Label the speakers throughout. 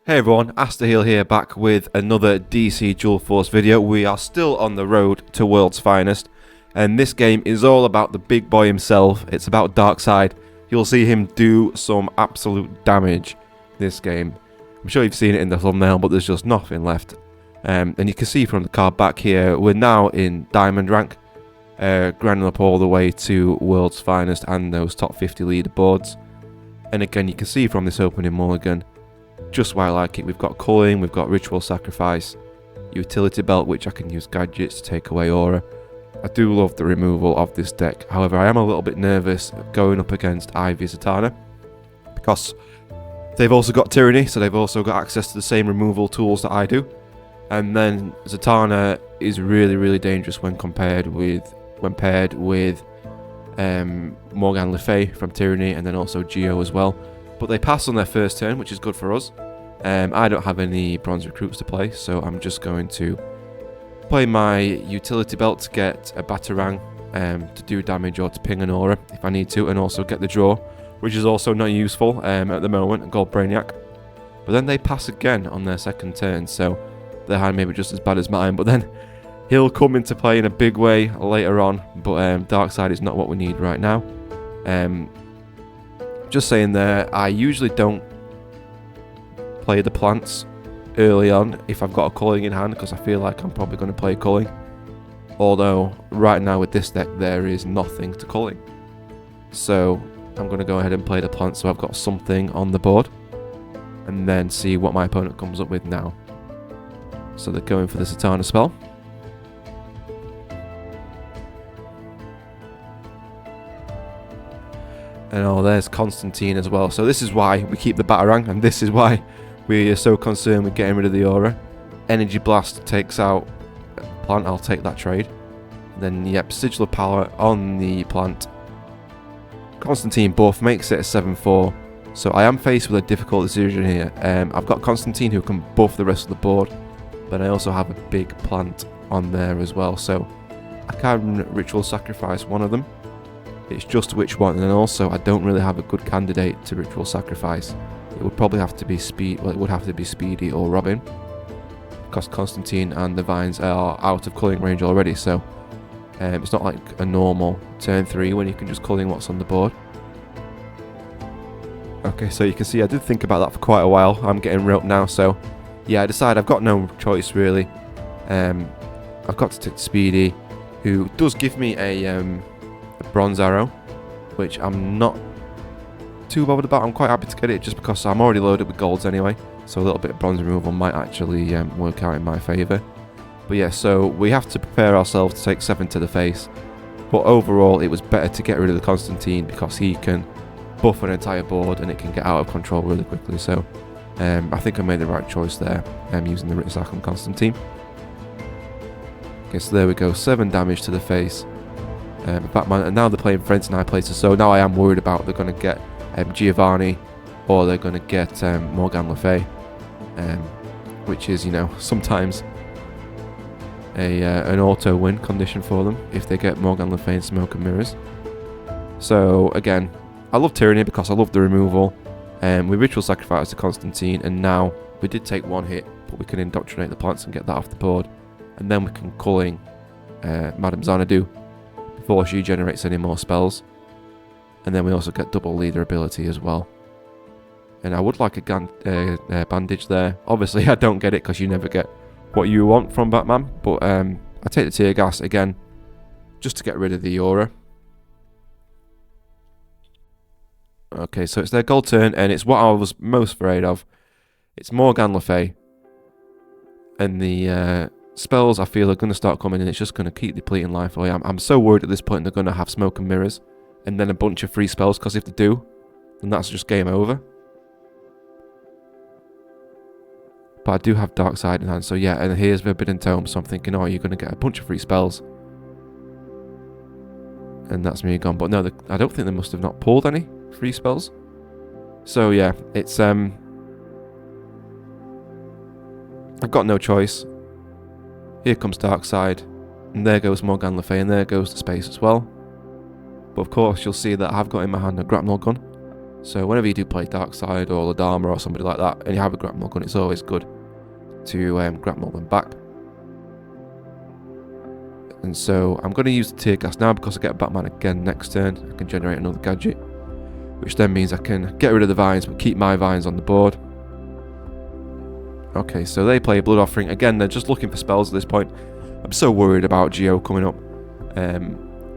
Speaker 1: Hey everyone, Asterheal here, back with another DC Dual Force video. We are still on the road to World's Finest, and this game is all about the big boy himself. It's about Darkseid. You'll see him do some absolute damage this game. I'm sure you've seen it in the thumbnail, but there's just nothing left. And you can see from the card back here, we're now in Diamond rank, grinding up all the way to World's Finest and those top 50 leaderboards. And again, you can see from this opening mulligan, just why I like it. We've got culling, we've got ritual sacrifice, utility belt, which I can use gadgets to take away aura. I do love the removal of this deck. However, I am a little bit nervous going up against Ivy Zatanna, because they've also got Tyranny, so they've also got access to the same removal tools that I do. And then Zatanna is really dangerous when paired with Morgan Le Fay from Tyranny, and then also Geo as well. But they pass on their first turn, which is good for us. I don't have any bronze recruits to play, so I'm just going to play my utility belt to get a Batarang to do damage or to ping an aura if I need to, and also get the draw, which is also not useful at the moment, a Gold Brainiac. But then they pass again on their second turn, so their hand may be just as bad as mine, but then he'll come into play in a big way later on, but Darkseid is not what we need right now. Just saying there, I usually don't play the plants early on if I've got a culling in hand, because I feel like I'm probably going to play culling. Although, right now with this deck, there is nothing to culling. So, I'm going to go ahead and play the plant so I've got something on the board. And then see what my opponent comes up with now. So they're going for the Zatanna spell. And oh, there's Constantine as well. So this is why we keep the Batarang, and this is why we are so concerned with getting rid of the aura. Energy Blast takes out plant, I'll take that trade. And then, yep, Sigil of Power on the plant. Constantine buff makes it a 7-4. So I am faced with a difficult decision here. I've got Constantine who can buff the rest of the board, but I also have a big plant on there as well. So I can ritual sacrifice one of them. It's just which one, and then also I don't really have a good candidate to ritual sacrifice. It would probably have to be it would have to be Speedy or Robin, because Constantine and the Vines are out of culling range already. So it's not like a normal turn 3 when you can just culling what's on the board. Okay, so you can see I did think about that for quite a while. I'm getting roped now, so yeah, I decide I've got no choice really. I've got to take Speedy, who does give me a bronze arrow, which I'm not too bothered about. I'm quite happy to get it just because I'm already loaded with golds anyway, so a little bit of bronze removal might actually work out in my favour. But yeah, so we have to prepare ourselves to take 7 to the face, but overall it was better to get rid of the Constantine because he can buff an entire board and it can get out of control really quickly. So I think I made the right choice there, using the Ritsack on Constantine. Okay, so there we go, 7 damage to the face. Batman, and now they're playing Friends and High Places, so now I am worried about they're going to get Giovanni or they're going to get Morgan Le Fay, which is, you know, sometimes an auto win condition for them if they get Morgan Le Fay and Smoke and Mirrors. So again, I love Tyranny because I love the removal. We ritual sacrifice to Constantine, and now we did take 1 hit, but we can indoctrinate the plants and get that off the board, and then we can culling Madame Xanadu before she generates any more spells, and then we also get double leader ability as well. And I would like a bandage there. Obviously I don't get it because you never get what you want from Batman, but I take the tear gas again just to get rid of the aura. Okay, so it's their gold turn, and it's what I was most afraid of. It's Morgan Le Fay, and the spells I feel are going to start coming in. It's just going to keep depleting life away. I'm so worried at this point they're going to have Smoke and Mirrors and then a bunch of free spells, because if they do, then that's just game over. But I do have Darkseid in hand, so yeah, and here's Forbidden Tome, so I'm thinking, oh, you're going to get a bunch of free spells. And that's me gone. But no, I don't think they must have not pulled any free spells. So yeah, it's I've got no choice. Here comes Darkseid, and there goes Morgan Le Fay, and there goes the space as well. But of course, you'll see that I've got in my hand a grapnel gun, So whenever you do play Darkseid or Ladama or somebody like that, and you have a grapnel gun, it's always good to grapnel them back. And so I'm going to use the tear gas now because I get Batman again next turn. I can generate another gadget, which then means I can get rid of the vines but keep my vines on the board. Okay, so they play Blood Offering. Again, they're just looking for spells at this point. I'm so worried about Geo coming up.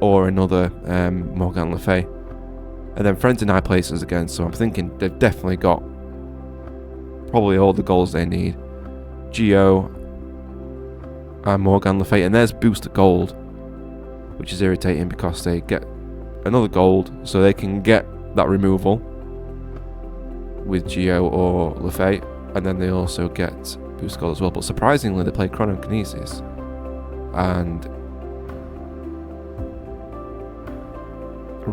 Speaker 1: Or another Morgan Le Fay. And then Friends in High Places again, so I'm thinking they've definitely got probably all the goals they need. Geo and Morgan Le Fay, and there's booster gold, which is irritating because they get another gold, so they can get that removal with Geo or Le Fay, and then they also get booster gold as well. But surprisingly, they play Chronokinesis and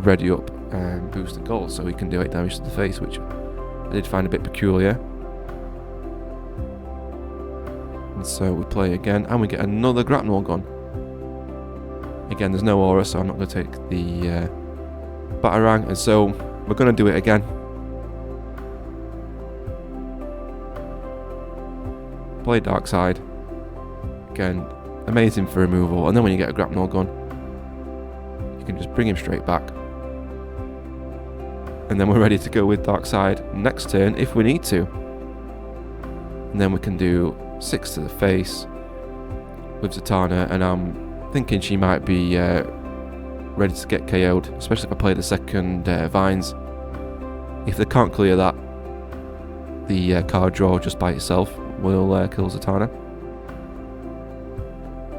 Speaker 1: ready up and boost the gold, so we can do 8 damage to the face, which I did find a bit peculiar. And so we play again, and we get another grapnel gun. Again, there's no aura, so I'm not going to take the Batarang, and so we're going to do it again. Play Darkseid. Again, amazing for removal, and then when you get a grapnel gun, you can just bring him straight back. And then we're ready to go with Darkseid next turn if we need to. And then we can do 6 to the face with Zatanna, and I'm thinking she might be ready to get KO'd, especially if I play the second Vines. If they can't clear that, the card draw just by itself will kill Zatanna.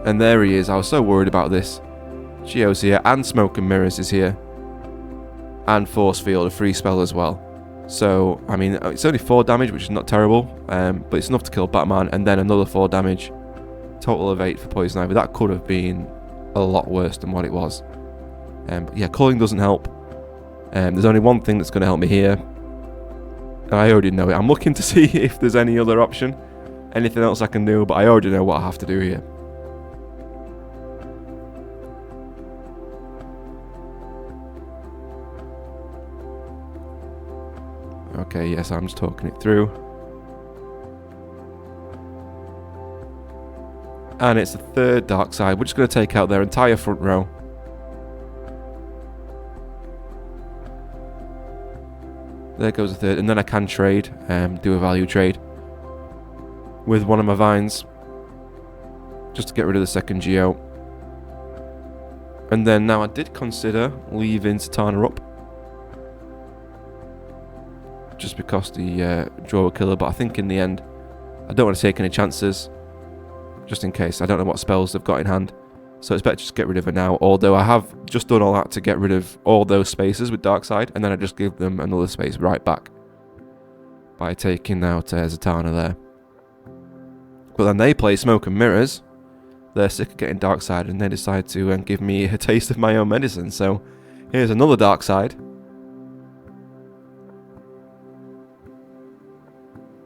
Speaker 1: And there he is. I was so worried about this. Geo's here, and Smoke and Mirrors is here. And Force Field, a free spell as well. So, I mean, it's only 4 damage, which is not terrible, but it's enough to kill Batman, and then another 4 damage. Total of 8 for Poison Ivy. That could have been a lot worse than what it was. Yeah, culling doesn't help. There's only one thing that's going to help me here. And I already know it. I'm looking to see if there's any other option. Anything else I can do, but I already know what I have to do here. Okay, yes, I'm just talking it through. And it's the third Darkseid. We're just going to take out their entire front row. There goes the third. And then I can trade, do a value trade with one of my Vines, just to get rid of the second Geo. And then now I did consider leaving Zatanna up, just because the draw a killer, but I think in the end I don't want to take any chances, just in case. I don't know what spells they've got in hand, so it's better just get rid of her now, although I have just done all that to get rid of all those spaces with Darkseid, and then I just give them another space right back by taking out Zatanna there. But then they play Smoke and Mirrors. They're sick of getting Darkseid, and they decide to give me a taste of my own medicine. So here's another Darkseid.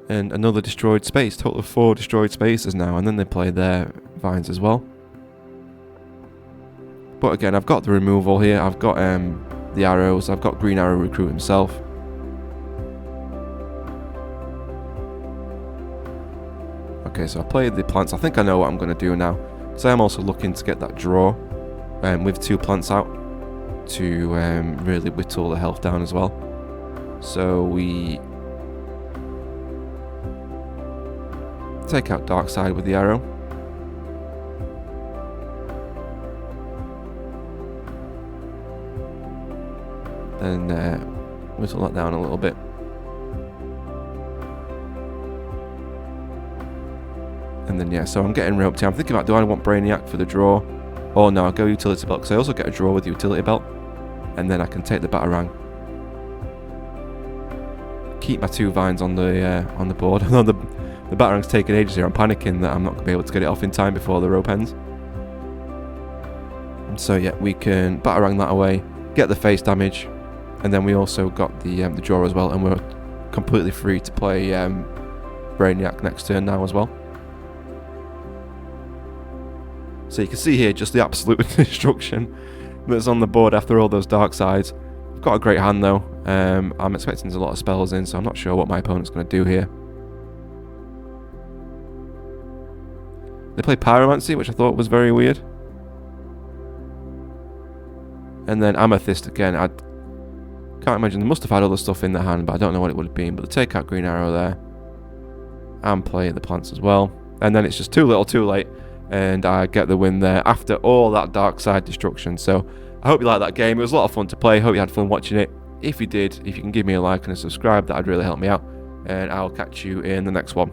Speaker 1: And another destroyed space. Total of 4 destroyed spaces now. And then they play their Vines as well. But again, I've got the removal here. I've got the arrows. I've got Green Arrow Recruit himself. Okay, so I played the plants. I think I know what I'm going to do now. So I'm also looking to get that draw with 2 plants out to really whittle the health down as well. So we take out Darkseid with the arrow. Then whittle that down a little bit. And then yeah, so I'm getting roped here. I'm thinking about, do I want Brainiac for the draw? Or no, I'll go Utility Belt, because I also get a draw with the Utility Belt. And then I can take the Batarang. Keep my 2 Vines on the board. Although the Batarang's taking ages here, I'm panicking that I'm not going to be able to get it off in time before the rope ends. And so yeah, we can Batarang that away, get the face damage, and then we also got the draw as well, and we're completely free to play Brainiac next turn now as well. So you can see here just the absolute destruction that's on the board after all those Darkseids. I've got a great hand though. I'm expecting there's a lot of spells in, so I'm not sure what my opponent's going to do here. They play Pyromancy, which I thought was very weird. And then Amethyst again. I can't imagine. They must have had other stuff in their hand, but I don't know what it would have been. But they take out Green Arrow there. And play the plants as well. And then it's just too little, too late. And I get the win there after all that Darkseid destruction. So I hope you liked that game. It was a lot of fun to play. Hope you had fun watching it. If you did, if you can give me a like and a subscribe, that would really help me out. And I'll catch you in the next one.